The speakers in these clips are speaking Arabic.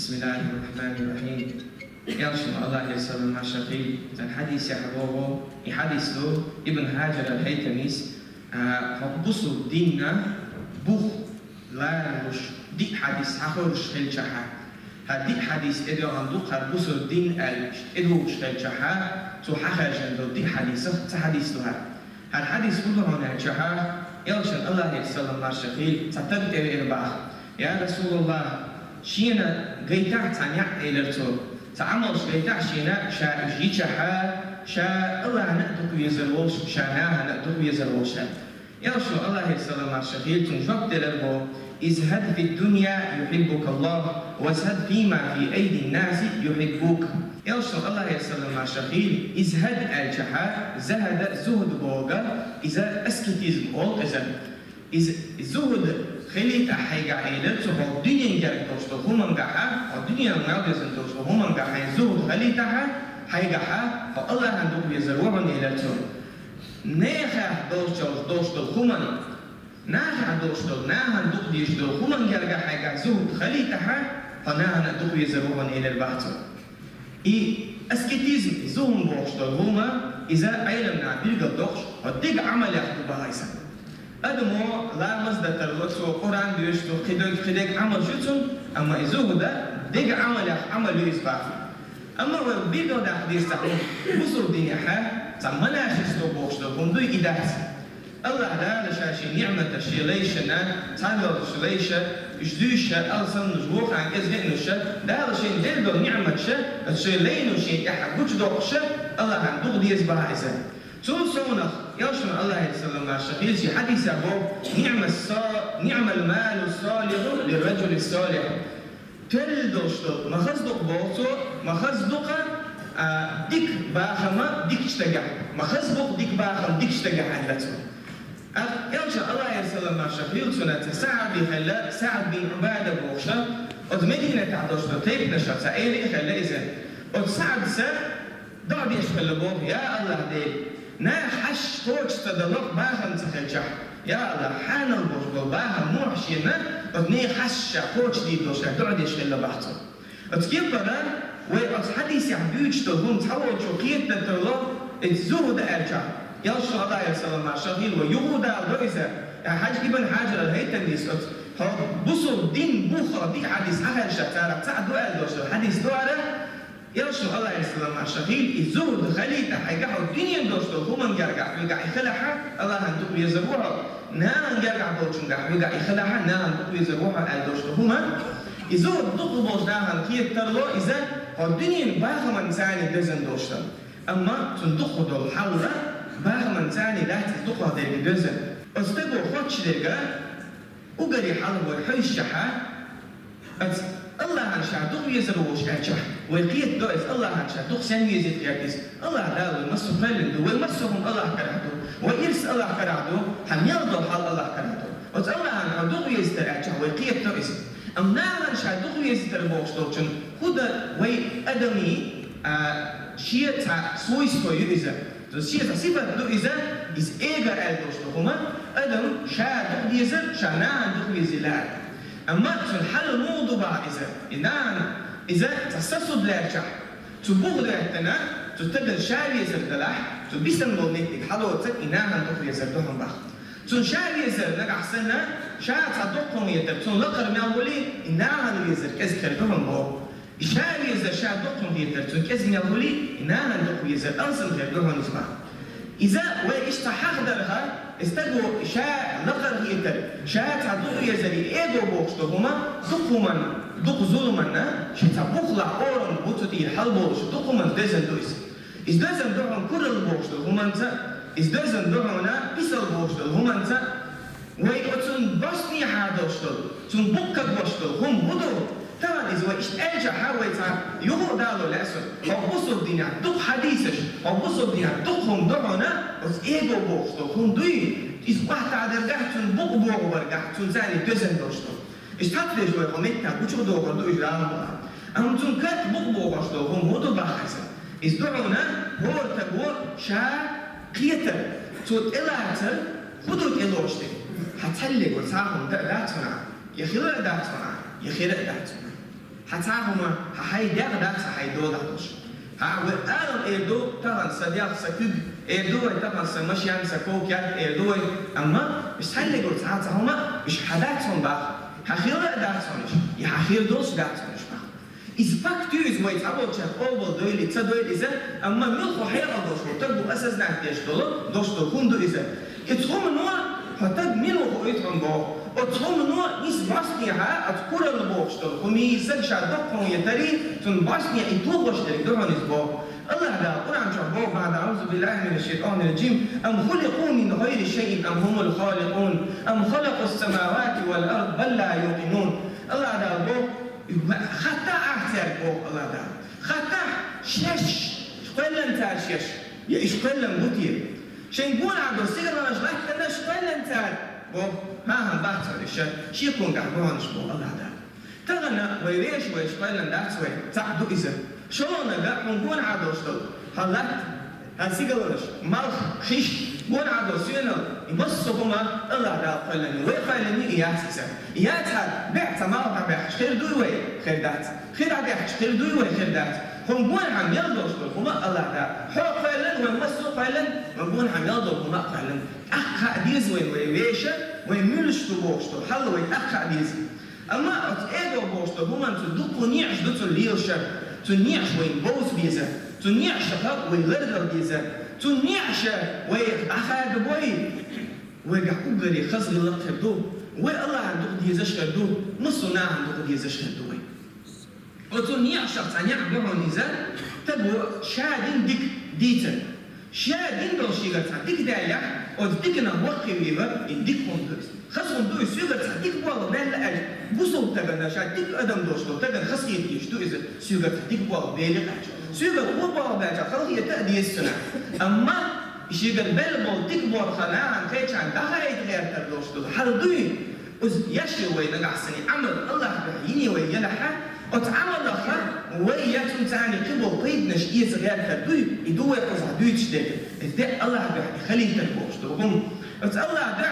Bismillahirrahmanirrahim. Yaxshi Alloh yasallam mashaqi zan hadis yahbogo I hadis lo Ibn Hajar al-Haytamis busu dinna buh larush di hadis hahush helchaha hadi hadis edo andu qar busu din al edo helchaha tu hahajan do di hadis ta hadis lo had hadis kullu hona chaha yaxshi Allah yasallam mashaqi tatabte irba ya Rasulullah شينا قيتع تانيع إلرتو تعمل قيتع شينا شا جيتشها شا الله نقدر يزروش شانها نقدر يزروش يا رسول الله صلى الله عليه وسلم تنجب تلربو ازهد في الدنيا يحبك الله وازهد فيما في أيدي الناس يحبوك يا رسول الله صلى الله عليه وسلم ازهد الجحا زهد زهد بوغا إذا اسكتيزم أول إذا زهد خليت حاجة عيلة سو الدنيا جرت توصل هم مجحا الدنيا ناقص توصل هم مجحا زود خليتها حاجة فالله عنده يزروعهم إلى تو ناخ دوشتل هم ناخ دوشتل ناخ عنده يشتل هم جرجع حاجة زود خليتها فناخ عنده يزروعهم إلى البحث اسكتيزم زوم بوشتل هم إذا عيلنا بيلقى دوش وديك عمل يحكوا بهايسا أدمو لا مصدر تلوتو قرآن بيشتو خدك عمل شتون أما إزوه ده ديك عمل يسبع أما بيدو ده حديث تعلم بصر دنيا حا تعملها شستو بوشتو بندو إدات الله ده لشاشي نعمة الشيليشنا تعالوا الشيليشة إجدوشة ألسن نجوخ عن كذا إنوشة ده لشين دلدو نعمة شة الشيلين وشين يحبوش دوخشة الله عن دوغ دي يسبع إزاي سونخ يشمل الله يسلم مع الشخيص في حديث أبو نعم المال الصالح للرجل الصالح تلدوشتو ما خصدق بوتو ما خصدق ديك باخما ديك اشتجع ما خصدق ديك باخم ديك اشتجع علته يشمل الله يسلم مع الشخيص سنة سعد بخلا سعد بن عبادة بوخشة أدمدينة تعدوشتو تيب نشاط سعيني خلا إذن سعد سر دعدي يشمل بوه يا الله دي نا حش توش تدلق باهم تخلجح يا الله حان البرغل باهم موحشينا ودني حش توش دي دوش دعد يشغل بحثه اتكيب برا وحديث يحبيوش تلهم تحول شوقيت تلهم الزهد ارجع يالشو الله يسلم مع شغيل ويهودا الرئيسة حاج ابن حاجر الهيتميس بصر دين بوخرة دي حديث أهل شتارة تعدو أهل دوش حديث دوارة يرشو الله يسلم مع الشغيل الزهد خليته حيقعوا الدنيا دوشتو هما نجرجع يقع يخلعها الله هندوق يزروها نان نجرجع بوشن قع يقع يخلعها نان هندوق يزروها على دوشتو هما الزهد دوق بوش ناهن كي ترلو إذا الدنيا باخ من ثاني دزن دوشتو أما تندق دول حولة باخ من ثاني لا تندق هذا دزن استبو خدش لقى وقري حلو ويحيشها الله عن شعدوق يزروش أجح ويقيت دوئس الله عن شعدوق سن يزيد يكيس الله داو يمسو فلندو ويمسوهم الله كرهدو ويرس الله كرهدو هم يرضو حال الله كرهدو وز الله عن شعدوق يزيد أجح ويقيت دوئس أم نعم عن شعدوق يزيد ربوش دوشن خدا وي أدمي شيء سويس كوي إذا شيء صفة دو إذا إز إيجار ألدوش دوهما أدم شعدوق يزيد شعنان دوق يزيد أما في الحل موضوع بعد إذا تصصد لارجع تبغض لارتنا تتبدل شاري زردلاح تبيسن لونيتك حلوتك إنها تخرج زردهم بخ تون شاري زردك أحسننا شاعت صدقهم يتب تون لقر من أولي إنها نويزر كذ كردهم بو شاري زر شاعت دقهم يتب تون كذ من أولي إنها نويزر أنصن كردهم نسمع إذا وإشتحق درها استجوا شاء لقر هيتر شاء تعدو يزري إيدو بوشتو هما دقومن دق ظلمنا شتبوخ لعورن بوتتي الحلبوش دقومن دزن دويس إز دزن دعون كل البوشتو هما انت إز دزن دعونا بيسل بوشتو هما انت ويقتن بسني حادوشتو تن بوكك بوشتو هم هدو طبعا إذا وإيش أرجع حاول يهو دالو لأسو أو بصر الدنيا دق حديثش أو بصر الدنيا دقهم دعونا بس إيدو بوشتو هم دوي إذا واحد عدرجعتون بوق بوق ورجعتون زاني دزن دوشتو إيش تطلع شوي قمتنا وشو دو قردو إجرام أهم تون كات بوق بوق وشتو هم هدو بحثا إذا دعونا هو تقول شا قيتر تود إلاتر خدود إلوشتي هتحلق وتساهم داتنا يخير داتنا يخير داتنا حتعهما هاي دغدغ هاي دودغش ها وآلم إيدو طبعا صديق سكوب إيدو طبعا سمشيان سكوك يد إيدو أما مش هاللي قلت هما مش حداتهم بقى هخير داتهمش يهخير دوش داتهمش بقى إذا فاكتوز ما يتعبوا شاف أول دويلي تصدق إذا أما ملخو حيرة دوش وتبو أساس نعتيش دوش تكون دو إذا يتهم نوع هتب ملخو يتهم بقى وتهم نوع نيس باسنيها أتكور البوش دول ومي يسجش دقهم يتري تن باسنيا يتوغش دري دول نسبه الله ده قرآن شباب بعد أعوذ بالله من الشيطان الرجيم أم خلقوا من غير شيء أم هم الخالقون أم خلقوا السماوات والأرض بل لا يوقنون الله ده بو خطأ أحسن بو الله ده خطأ شش شقلن تاع شش يا إيش قلن بطير شيء يقول عبد السير أنا شبهت أنا شقلن تاع بو ما هم بحث عن الشيء شيء يكون قاعدون شبه الله ده تغنى ويريش ويش قلن ده سوي تعدو إذا شلون نقدر نقول عادو شلون هلات هالسيجلش مالخ خيش بون عادو سينو يمسكهما الله ده قلني ويقلني إياتسا إياتها بعت ما بعت خير دوي خير دات خير عديح خير دوي خير دات هم بون عم يلدو شلون هما الله ده حق قلن ومسو قلن وبون عم يلدو هما قلن أخ ديز وين ويشة ويملش تبوشتو حلو وين أخ ديز أما أتأجو بوشتو هما تدقو نيعش دوتو ليلشة تنيعش وين بوز بيزا تنيعش هاب ويغرغر بيزا تنيعش ويأخذ بوي ويقعقوب غري خزغ الله خردو وي الله عندو ديزاش خردو نصو نا عندو ديزاش خردو وي وتنيعش تنيع بوهو نيزا تبو شادين ديك ديتا شادين دو شيغا تديك دايا وديك نوقي ويبا يديك هندوس خاصهم دو يسوغا تديك بوالو بان لأجل بوصل تغنى شاديك أدم دوشتو تغن خاص يديشتو إذا سوغا تديك بوالو بيلي قاجة سوغا هو بوالو باجة خلق يتأدي السنة أما يشيغا البال بول ديك بوالو خنا عن خيش عن دخل يتغير تردوشتو حال دوي أز يشي وين نقعسني عمل الله بحيني ويلحا وتعمل آخر وياتم تاني قبل قيد نشئية غير تردوي يدوي قصع دوي تشتاك إذا الله بحيني تردوشتو هم الله ده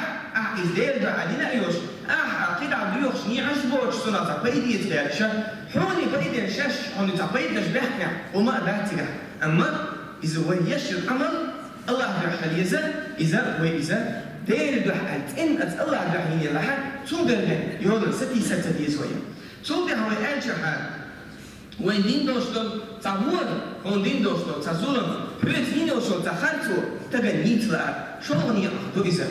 إزداد ده علينا أيوش عقيد عبد يوش ني عجبوش سنة تقيدي يتغيرش حوني قيدي الشاش حوني تقيد نشبهنا وما أداتك أما إذا ويش العمل الله ده إذا دير ده حالت إن الله ده حيني لها تودر له يودر ستة دي زوية تودر هو الجحال وين دين دوشتو تعود وين دين دوشتو تظلم حيث دين دوشتو تخلصو تغنيت لها شلوني أخذو إذا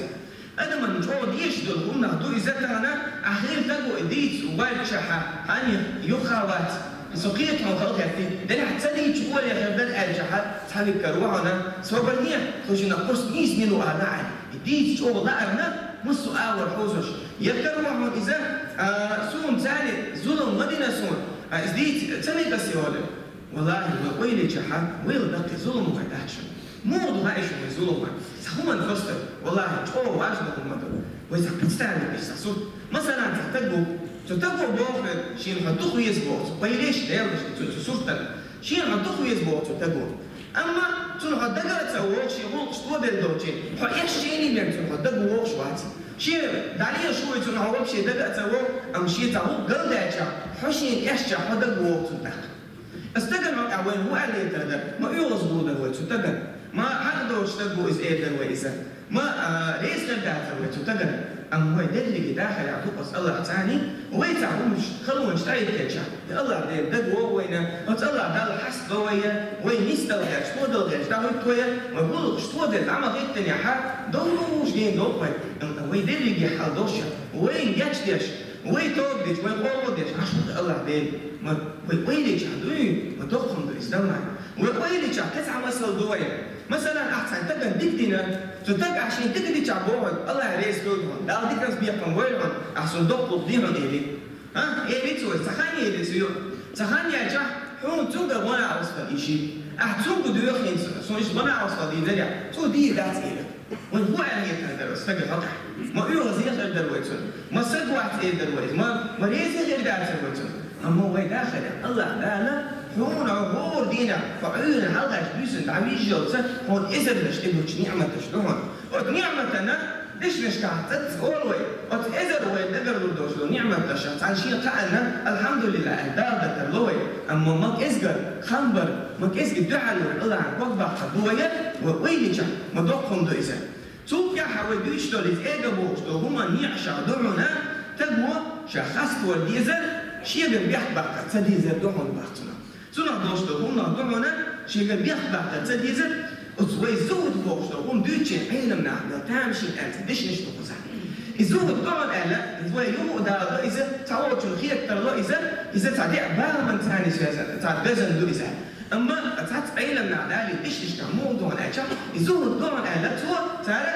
أنا من جود يشدل هم أخذو إذا تغنى أخير تقو إديت وبايك شحا هاني يخاوات سقيتهم خلقتي دنا حتسلي تقول يا خردان الجحا تحبي كروعنا سوبرنيا خشنا قرص نيس منو أنا عادي إديت شو والله أنا مصو أول حوزش يكروعهم إذا سون ثاني ظلم مدينة سون إديت تسمي بس يقول والله ويلي جحا ويل دقي ظلم وقتاش موضوع هاي شو الظلم هم نفسر والله أوه عايش مدة وإذا بتستعمل إيش تصور مثلا تتبعوا بوفر شيء نحطوه يسبوع بيليش ده تصورتك شيء نحطوه يسبوع تتبعوا أما تنحط دقة تسوق شيء هو قصة بالدوتشي فإيش شيء اللي تنحط دقة وقش واحد شيء دعيه شوي تنحط شيء دقة تسوق أم شيء تعوق قل دايشة حشين إيش حط دقة وقش تنحط استجن وين هو اللي يتهدر ما يغص بوده هو تتجن ما حقدر يشتغلوا إذا إيه وإذا ما ليس كذا تتجن أم هو اللي داخل يعطوك الله ثاني ويتعبون خلوا نشتري كذا الله ده دقوا وين وتطلع ده الحس قوية وين يستوعب شو ده الغش ده هو تويا ويقول شو ده العمل غير تاني حد دولوش جين دوبي وين ده اللي يحل دوشة وين يجدش وين تودش وين قودش عشان الله ده ما وين يجحدوه ما تقوم بالإسلام وين يجح تسعة مسألة دوية مثلا أحسن تجن دكتنا تتجع عشان تجري تعبوه الله يريس لهم ده ديك ناس بيحكم ويلهم أحسن دقوا بديهم إلي ها إيه بتسوي سخاني إلي سيو سخاني أجا حون توجا وانا أوصل إشي أحسن بدو يخين سونش وانا أوصل دي ده تو دي ذات إلي وين هو أنا يتهدر استجل حقه ما يوزي غير درويتون ما سدوات إيه درويت ما ريز غير درويتون أما هو داخل الله لا هون عبور دينا فعيون هذا بيسن تعبيش جلسة هون إذا نشتبه نعمة شلون ونعمة أنا دش نشكعت أولوي أتأذر ويدقر دوشلو نعمة تشات عن شيء قالنا الحمد لله دار دترلوي أما ماك إزجر خنبر ماك إزجر دعالو الله عن قبضة خدوية وويلجا مدوقهم دويزا سوق يا حوي بيش دوليز إيجا بوشتو هما نيعشا دعونا تقوى شخصت والديزر شيء بيحبق تديزر دعون بختنا سونا دوشتو هما دعونا شيء بيحبق تديزر وزوي زود بوشتو هم بيتشين علمنا تامشي أنت دش نشتو قزح الزود طبعا ألا زوي يوم دا إذا تعود شو خير ترى إذا تعدي عبارة من ثاني سياسة تعبزن دو إذا أما تعت علمنا دالي إيش موضوع الأشياء الزود طبعا ألا هو ترى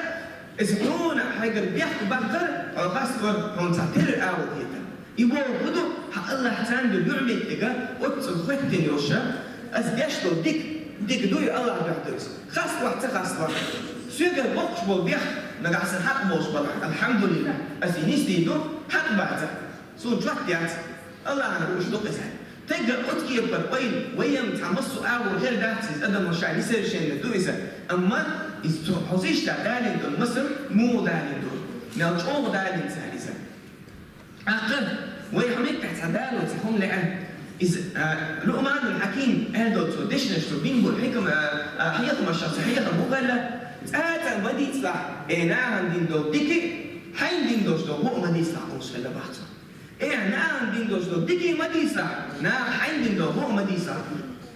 إذا كنا حاجة بيحكوا بقدر أو خاصة هم تعتبر أو كده يبغى بدو حق الله تعالى بيعمل تجا وتصل ختن يوشا أزديشتو ديك دوي الله بيحدث خاص واحد سيجر بوكش بيح نقعس حق بوش بلا الحمد لله أسينيس ديدو حق بعده سو جواتيات الله أنا وش دوقسه تجا أتكي برقين ويم تعمصوا أول غير داتس أدم وشعر يصير شيء دويسه أما حوزيش تعالين دون مصر مو دالين دون نرجعوا دالين سالسة أقل ويحميك تعتدال وتحوم لأن إذا لقمان الحكيم هذا توديشنا شو بينقول حكم حياتهم الشخصية مقلة آتا بدي يطلع نعم دين دو ديكي حين دين دوش دو هو ما دي يطلع مش خلا بحثه نعم دين دوش دو ديكي ما دي يطلع نعم حين دين دو هو ما دي يطلع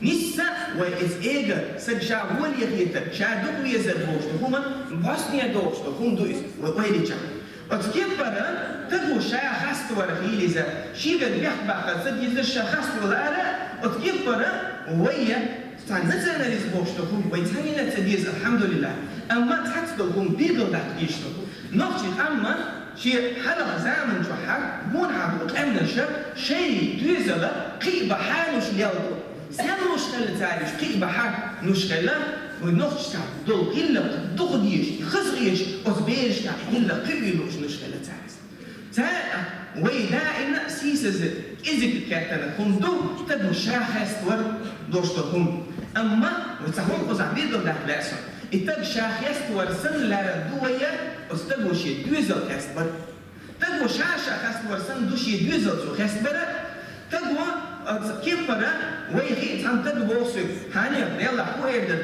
نسا وإذ إيجا سجشا هو اللي يخيطر شا دوك ويزر دوش دو هما بحسنيا دوش دو هم دويس وقويلي جا وتكيب برا تقو شا خاست ورخيلي زا شيغا بيحبع قد سد يزر شا خاست ولا وتكيب برا ويا تعززنا لزبوشتكم ويتهينا تديز الحمد لله أما تحتكم بيقل تحتيشتكم نقطة أما شيء حلقة زمن جوحك مون عبوك أمن الشر شيء دوزلا قيبة حالوش ليالدو ساموش خلة تعيش قيبة حال نشخلة ونقطة تعدل إلا تغديش خزغيش وزبيرش إلا قيلوش نشخلة تعيش ويدائنا سيسز إذا كاتنا كنتو تدو شاخص ور دوشتكم أما وتسحون قزع بيدو ده لأسا إتاق شاخص ور سن لا دوية استدو شي دوزل خسبر تدو شاخص ور سن دو شي دوزل خسبر تدو كيف برا ويغيت عن تدو بوصف هانيا يلا هو يبدأ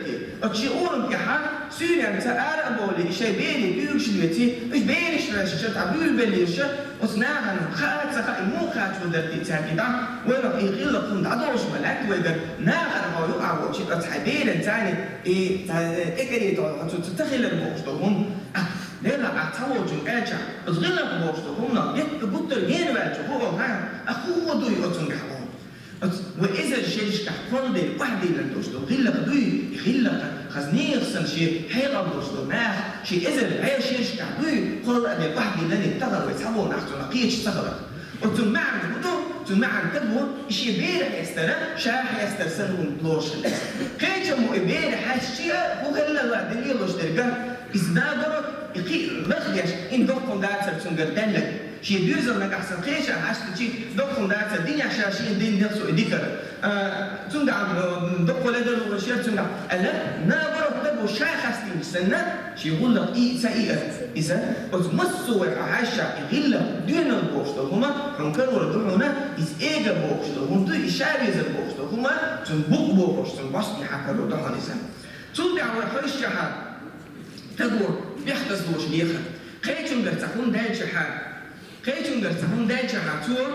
أتشي أورم كحال سوريا تأرى بولي شيء بيني بيوش الوتي إيش بينش راش شت عبيل بليش وصناعا خات سخاء مو خات ودرتي تاكيدا ولا يغيل لكم دعوش ملاك ويقدر ناخر ما يقع وشي أتحبين تاني إيه تتخيل الموجودهم ليلا أتوجه أرجع أتغير الموجودهم يكبر غير واجه هو ها أخوه دوي أتنجحهم وإذا الشيء كحول ده واحد اللي توصله غير دوي غير خزني يخسن شيء حيرة توصله ما شيء إذا هاي شيء كحدوي قال أن واحد اللي نتغير ويسحبه نحن نقيش تغير وتمعن بدو تمعن تبو شيء بير يستر شاح يستر سلون بلوش كيف مو بير حاشية هو غير لا دليل وش ترجع إذا درك يقيل مخدش إن دكتور داتر تنقدلك شيء بيوزر نك أحسن خيشة عشت شيء دكتور داتر الدنيا عشان دين نفسه يذكر تنقع دكتور لدر وشيء تنقع ألا نابرك تبو شاخص تنسنا شيء يقول لك إيه سائر إذا وتمسوا عاشة يقول لك دين البوشت هما هنكروا ردونا إذ إيجا بوشت هم تو إشارة إذا بوشت هما تنبوك بوشت تنبسط يحكروا ده هنيسا تنقع وحشة تبو بيحدث دوش ليخد خيتم درتكون دايش حال خيتم درتكون دايش حاتور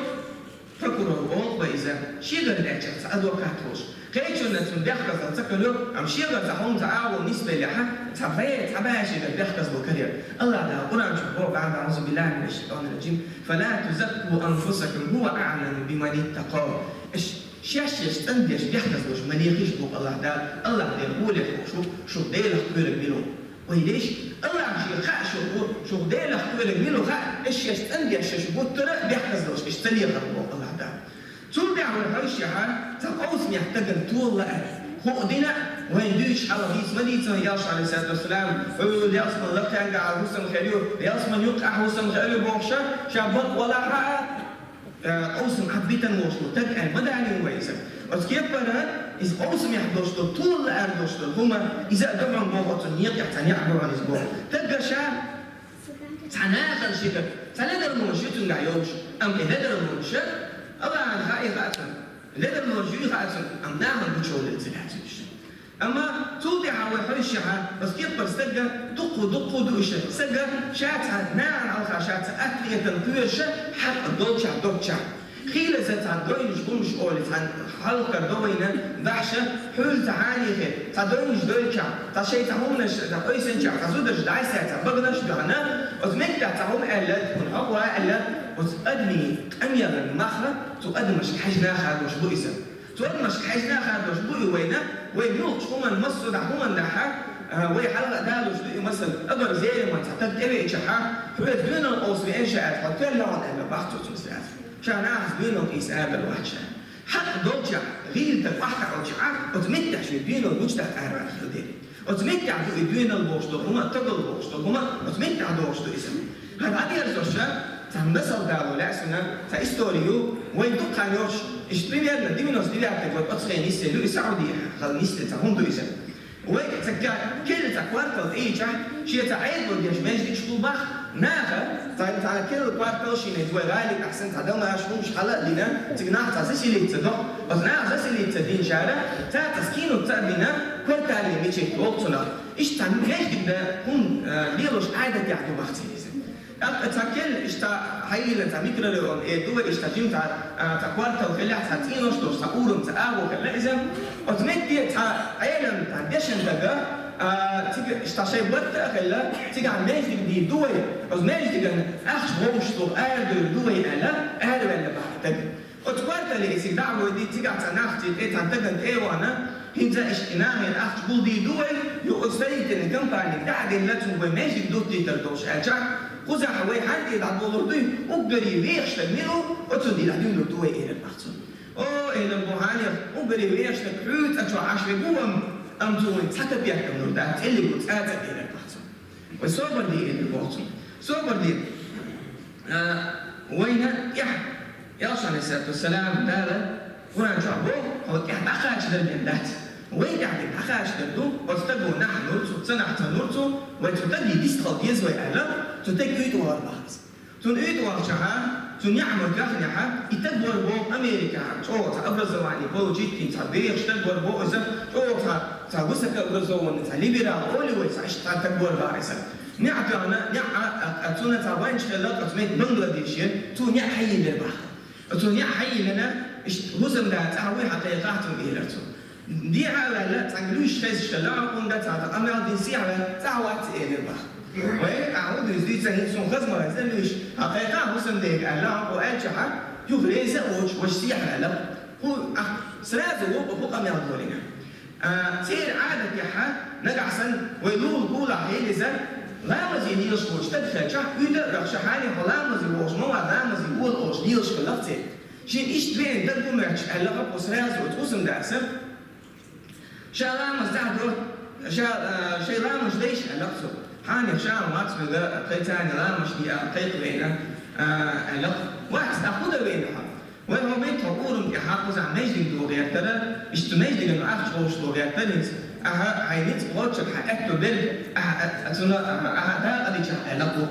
فكروا أول بيزا شيء دايش أدوكاتوش خيتم نتون بيحدث تكلو أم شيء درتكون تعاون نسبة لها تبايش بيحدث بكرير الله ده قرآن شوفوا بعد أعوذ بالله من الشيطان الرجيم فلا تزكوا أنفسكم هو أعلم بمن اتقى شاش تنديش بيحدث دوش مليخيش بوك الله ده الله ده يقول لك شو ده يخبرك بلون وليش؟ الله شيء خا شو ده يخبرك بلون خا إيش يستنديش شو بوتر بيحدث دوش إيش تليه بوك الله ده تقول بيعمل هاي الشيء تقوس يحتاج طول لا هو دينا وين دوش على رئيس مدينة ياش عليه الصلاة والسلام ليصمن لك ينقع على حسن خيره ليصمن يقع حسن خيره بوشة شابط ولا حق أوسم حبيتا وصلوا تجأ مدعني ويسا وكيف برا إذا أوسم يحدوشتوا طول الأردوشتوا هما إذا دمعوا بوقت نيق يعني عبروا عن أسبوع تجأ شاب تناخر شكل تنادر موشيت نعيوش أم إذا موشة الله عن خائف أتم إذا موجود أتم أم ناخر بتشول الزلات أما توضع وحرشها بس كيف بستجا دقوا دوشة سجا شاتها نار على خاشات أكلية تنقيشة حق دوتشا خيلة زت عن دوينش بومش أولت عن حلقة دوينة ضحشة حول تعاني خير تعدوينش دوينشا تعشي تعهمنش تعقيسنشا تعزودش دعيسة تعبغنش بعنا وتمكتع تعهم ألت ونحقوا ألت وتقدمي أمير المخرة تقدمش حجنا خاد وش بوئسة تقدمش حجنا خاد وش بوئي وينا ويبيوش هما المصد هما النحا ويحلق دالوش بوئي مثلا أقر زي ما تعتقد تبعي إشحا فبيت بينا الأوصل إنشاءات حتى لو أنا بحثوا تمسلات شان أعرف بينهم إيس هذا الواحد شان حق دوجع غير تفحق أو شعار وتمتع شوي بينه المجتمع أعرف خدير وتمتع بين البوشتو هما تقل البوشتو هما وتمتع دوشتو اسم هذا عادي الزوجة تمسر دارو لأسنا تاستوريو ويدق عن يوش إشتري دي من أصدقائي أعتقد أتصغي نيسي لو السعودية خل نيسي تهم دو اسم وتكا كل تكوارتل إيجا شيء تعيد وديش ماجد شطو باخ ناخا تعال كل كوارتل شيء نتوى غالي أحسن تعدو ما أشخوش حلق لنا تقناع تعزيش اللي تصدق بس ناخ زيش اللي تدين شارع تسكينو تأبينا كوارتل اللي ميشي توقتنا إيش تعمل ماجد ده هم ليروش عادة يعدو باختي تاكل إشتا حيل تاميكرا لون دوا إشتا جيم تا كوارتا وكلا تاتينوش دوش تاورم تاو كلا إذا أتمنى تا عيلم تا دشن دقة تيجي إشتا شيء بوت كلا تيجي عن ماجد دي دوا أو ماجد كان أخش بوش تو أردو دوا ألا أردو ألا بعد أتكوارتا اللي يصير دعوة دي تيجي عن ناختي إيه تنتقل إيه وأنا هنزا إشتناه الأخش بول دي دوا يؤسري تنكم بانك دعد اللي تنوي ماجد دوتي تردوش أرجع خذ حوالي حد يدعى الدولار وقري ويش تجمله وتصدي لعدين له توي إلى المحصول. إلى المهانية وقري ويش تكحوت أشوا عشرة قوم أم توين حتى بيحكم له ده اللي قلت آتى إلى المحصول. وصوبر دي إلى المحصول. صوبر دي وين يا عليه الصلاة والسلام دالا هنا جابوه هو أخاش للجندات. وين يعني أخاش للدو واستجوا نحن نرتو تصنع تنرتو وتتجي ديستخل يزوي ألا تتجي توار بعض تنقيت وارشها تنعمل كخنها يتدور بو أمريكا شو تأبرزوا يعني بو جيتين تبيش تدور بو إذا شو تابوسك أبرزوا نتاليبرا أولي ويسعش تدور بارسا نعتنا أتونا تابين شغلات أتميت بنغلاديشين تونيا حي للبحر تونيا حي لنا هزم ده تعوي حقيقاتهم إلى دي على لا تنقلوش فاز شلاء وكون ده تعطى أمر دي سيعة تعوات إلى البحر وأعود يزيد زين سون خزمة زلوش حقيقة هسم ديك الله وقال شحن يغريز وش سيحنا له هو سلازو وفوق أمر دولنا سير عادة يحن نجع سن ويلول قولا حيل زن لا مزيد يشوش تدخل شح يقدر رشحاني ولا مزيد وش ما لا مزيد يقول وش ديش كلفتي شين إيش بين دبوا مرش الله وسلازو وتقسم دعسم شالا مزدهدو شالا مش ليش اللقطه حاني شالا ما تسمى قيتاني لا مش دي قيت بينا اللقطه واحد أخذ بينها وهو بيت حقورهم يحافظ على مجد دوريات ترى اشتمجد إنه أخذ وش دوريات ترى عينيت بوتش حقته بل أتونا ده قد يجح اللقطه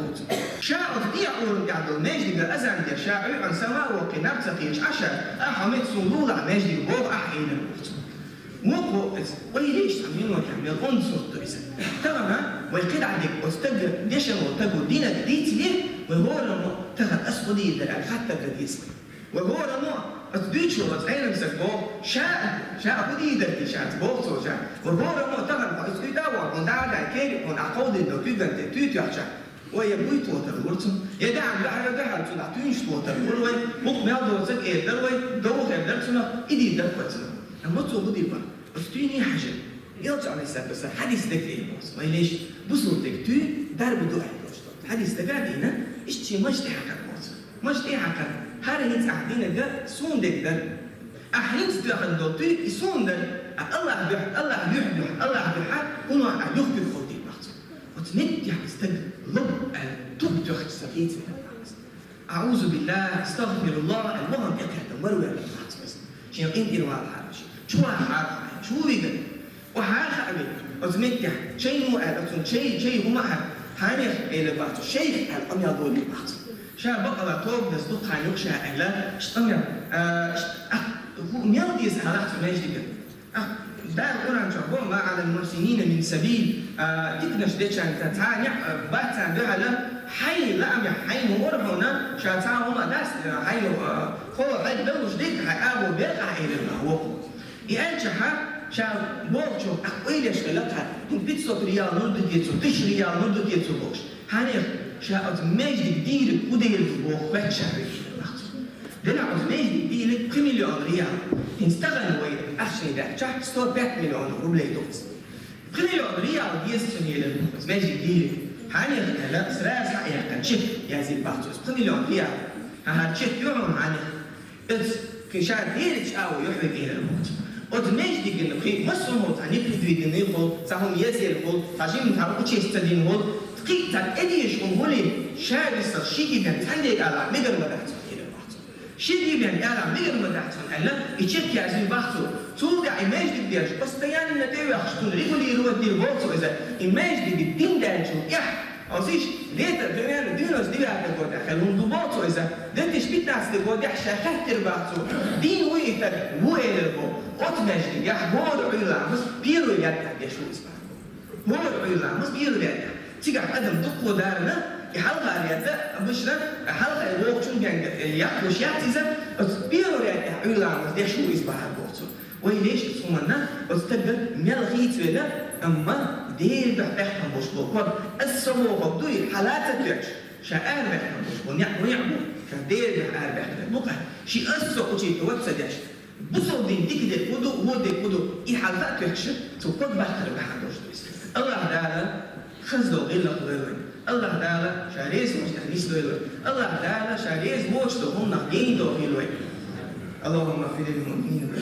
شاعر دي أقول قاعد مجد أزعل يا شاعر عن سماء وقناب تقيش عشان أحمد صلول على مجد بوق أحيل الوقت موقو ويليش تعملوا كامل عنصر تويسا تمام ويقيد عليك واستجر ديشن وتجو دينا ديت ليه وهو لما تغل أسودي ده حتى قديس وهو لما أتبيتشو وتعين مسكبو شاء بدي درتي شاء تبوصو شاء وهو لما تغل أسودي ده وعند عاد كيري وعند عقود إنه تيجي تيجي عشان ويبوي توتر ورتم يدعم العالم ده على تودا تونش توتر وروي ممكن ياخذوا زك إيه دروي دوخ درتنا إيدي درتنا أما تقول دي بقى أستيني حاجة يرجع على السبب بس حديث دك إيه بس ما ليش بصورتك تو درب دو عندوش حديث دك هنا إشتي مش تحكي بس مش تحكي هذا هيت أحدينا ده سون دك ده أحيان تدخل دوتي يسون ده الله بيح الله بيح الله بيح هو يخبر خدي بس وتنت يعني استد لب تبدأ تستفيد أعوذ بالله استغفر الله اللهم يكره تمروي على الناس بس شيء إنتي رواه الحرش شو هالحرش شو بيقول وحال خابي وزمتها شيء مو أبتون شيء هو ما هاني إلى بعض شيخ الأمير دول بعض شا بقى طوب دزدق هانيوك شا إلا شتمير هو ميلدي زهرات مجدي ده القرآن شعبه ما على المحسنين من سبيل تكنش ديش عن تتانع باتان بها لا حي لا أمي حي مور هنا شاتان هما داس حي هو حي لو جديد حيابو بيقع إلى المهوق يأنشها شاب بوكشو أقويل يشغلتها إن بيتسوت ريال نردو كيتسو تش ريال نردو كيتسو بوكش هاني شاءت مجد كدير كودير بوك بكشاري دنا عز مجد كدير 3 مليون ريال انستغل ويد أخشني ده شاء ستور 5 مليون روبلي دوكس 3 مليون ريال يستني للمجد مجد كدير هاني لا سراس حقيقة كان شيك يازي بارتوس 3 مليون ريال هذا شيك يوم هاني إذ كشار ديرش أو يحرق إلى الموت أدمج ديجن خي مسلم هو تاني كدوي دينه سهم يزير هو تاجين ثارو كشيء استدين هو تقي تأديش هولي شاب يصير شيء كان تندي على مجر مدحت كده بعض شيء بيان على مجر مدحت أنا يشوف يازين بعضه توقع إيماج ديجش بس تيان النتيجة خشتون ريقولي يروح دير بعضه إذا إيماج ديج دين دانشو يح أصيش ديتا دنيا دينوس دي على الجودة خلهم ضباطه إذا دنتش بيت ناس الجودة شاخت تربعته دين ويتر ويلربو أتمجد يحبور عيلا مس بيرو يدها يشو اسمه بور عيلا مس بيرو يدها تيجي قدم دقو دارنا يحلقها اليدة بشنا حلقة الوقت شو بين يأكلش يعتزم بيرو يدها عيلا مس يشو اسمه الوقت ويليش اسمنا أستقبل ملغيت ولا أما دير بحثهم بوشبو السمو قدوي حالات تيجش شاعر بحثهم بوشبو نعمو كدير بحثهم بقى شيء أسوأ شيء توسدش بصوا دين ديك كودو هو كودو حالات تيجش تقول بحث بحثوش الله تعالى خزلو غير قوي الله تعالى شاريز مش تحنيس دويلوي الله تعالى شاريز موش دو هم نقين دو هيلوي اللهم اغفر للمؤمنين